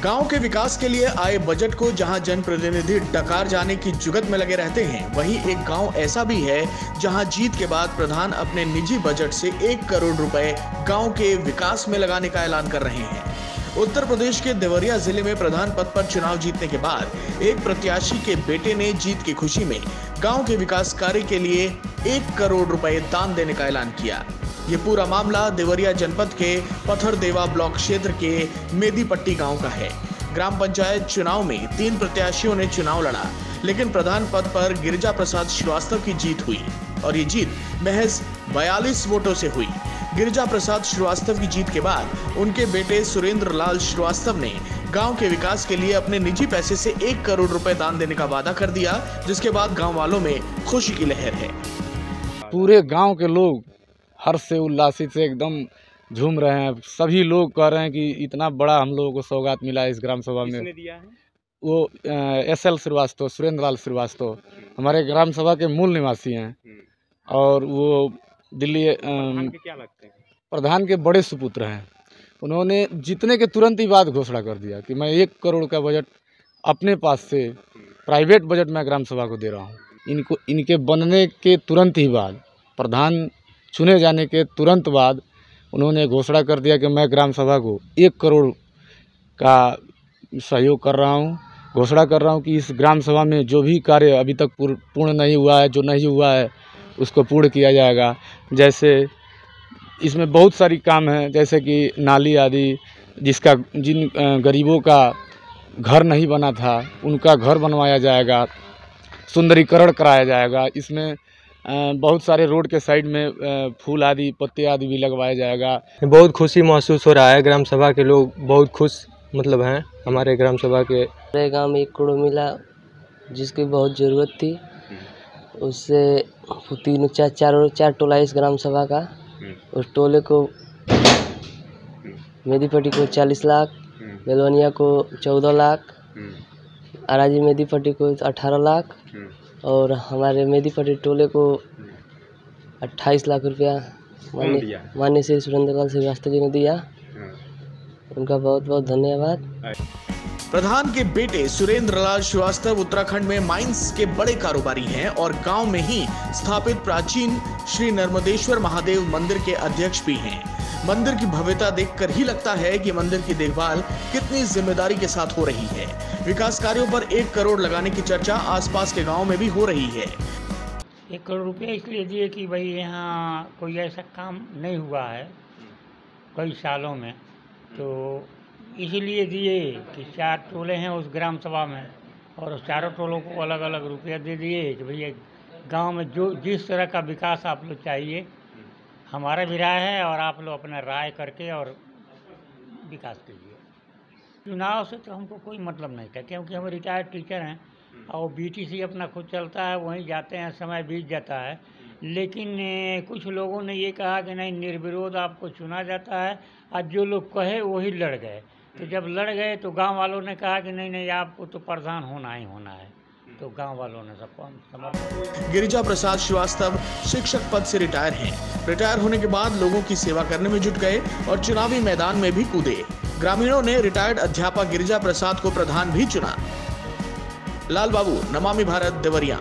गांव के विकास के लिए आए बजट को जहां जनप्रतिनिधि डकार जाने की जुगत में लगे रहते हैं, वहीं एक गांव ऐसा भी है जहां जीत के बाद प्रधान अपने निजी बजट से 1 करोड़ रुपए गांव के विकास में लगाने का ऐलान कर रहे हैं। उत्तर प्रदेश के देवरिया जिले में प्रधान पद पर चुनाव जीतने के बाद एक प्रत्याशी के बेटे ने जीत की खुशी में गांव के विकास कार्य के लिए 1 करोड़ रुपए दान देने का ऐलान किया। ये पूरा मामला देवरिया जनपद के पथरदेवा ब्लॉक क्षेत्र के मेदीपट्टी गांव का है। ग्राम पंचायत चुनाव में 3 प्रत्याशियों ने चुनाव लड़ा, लेकिन प्रधान पद पर गिरिजा प्रसाद श्रीवास्तव की जीत हुई और ये जीत महज 42 वोटों से हुई। गिरिजा प्रसाद श्रीवास्तव की जीत के बाद उनके बेटे सुरेंद्र लाल श्रीवास्तव ने गांव के विकास के लिए अपने निजी पैसे से 1 करोड़ रुपए दान देने का वादा कर दिया, जिसके बाद गांव वालों में खुशी की लहर है। पूरे गांव के लोग हर्ष से उल्लासित से एकदम झूम रहे हैं। सभी लोग कह रहे हैं कि इतना बड़ा हम लोगों को सौगात मिला है इस ग्राम सभा में। किसने दिया है? वो SL श्रीवास्तव, सुरेंद्र लाल श्रीवास्तव हमारे ग्राम सभा के मूल निवासी हैं और वो दिल्ली क्या लगते हैं? प्रधान के बड़े सुपुत्र हैं। उन्होंने जीतने के तुरंत ही बाद घोषणा कर दिया कि मैं 1 करोड़ का बजट अपने पास से प्राइवेट बजट में ग्राम सभा को दे रहा हूँ। इनके बनने के तुरंत ही बाद, प्रधान चुने जाने के तुरंत बाद उन्होंने घोषणा कर दिया कि मैं ग्राम सभा को 1 करोड़ का सहयोग कर रहा हूँ। घोषणा कर रहा हूँ कि इस ग्राम सभा में जो भी कार्य अभी तक पूर्ण नहीं हुआ है, जो नहीं हुआ है उसको पूर्ण किया जाएगा। जैसे इसमें बहुत सारी काम हैं, जैसे कि नाली आदि, जिन गरीबों का घर नहीं बना था उनका घर बनवाया जाएगा, सुंदरीकरण कराया जाएगा। इसमें बहुत सारे रोड के साइड में फूल आदि, पत्ते आदि भी लगवाया जाएगा। बहुत खुशी महसूस हो रहा है। ग्राम सभा के लोग बहुत खुश हैं हमारे ग्राम सभा के। हमारे गांव में 1 करोड़ मिला, जिसकी बहुत ज़रूरत थी। उससे 4 टोला इस ग्राम सभा का, उस टोले को मेदीपट्टी को 40 लाख, बेलवनिया को 14 लाख, आराजी मेदीपट्टी को 18 लाख और हमारे मेदीपट्टी टोले को 28 लाख रुपया माननीय श्री सुरेंद्र लाल श्रीवास्तव जी ने दिया। उनका बहुत बहुत धन्यवाद। प्रधान के बेटे सुरेंद्र लाल श्रीवास्तव उत्तराखंड में माइंस के बड़े कारोबारी हैं और गांव में ही स्थापित प्राचीन श्री नर्मदेश्वर महादेव मंदिर के अध्यक्ष भी हैं। मंदिर की भव्यता देखकर ही लगता है कि मंदिर की देखभाल कितनी जिम्मेदारी के साथ हो रही है। विकास कार्यों पर 1 करोड़ लगाने की चर्चा आसपास के गाँव में भी हो रही है। 1 करोड़ रुपया इसलिए दिए कि भाई यहाँ कोई ऐसा काम नहीं हुआ है कई सालों में, तो इसलिए दिए कि 4 टोले हैं उस ग्राम सभा में और उस चारों टोलों को अलग अलग रुपया दे दिए कि भैया गांव में जो जिस तरह का विकास आप लोग चाहिए, हमारा भी राय है और आप लोग अपना राय करके और विकास कीजिए। चुनाव से तो हमको कोई मतलब नहीं था, क्योंकि हम रिटायर्ड टीचर हैं और BTC अपना खुद चलता है, वहीं जाते हैं, समय बीत जाता है। लेकिन कुछ लोगों ने ये कहा कि नहीं, निर्विरोध आपको चुना जाता है, आज जो लोग कहे वही लड़ गए। तो जब लड़ गए तो गांव वालों ने कहा कि नहीं नहीं, आपको तो प्रधान होना ही होना है, तो गांव वालों ने सबको समर्थन। गिरिजा प्रसाद श्रीवास्तव शिक्षक पद से रिटायर हैं। रिटायर होने के बाद लोगों की सेवा करने में जुट गए और चुनावी मैदान में भी कूदे। ग्रामीणों ने रिटायर्ड अध्यापक गिरिजा प्रसाद को प्रधान भी चुना। लाल बाबू, नमामि भारत, देवरिया।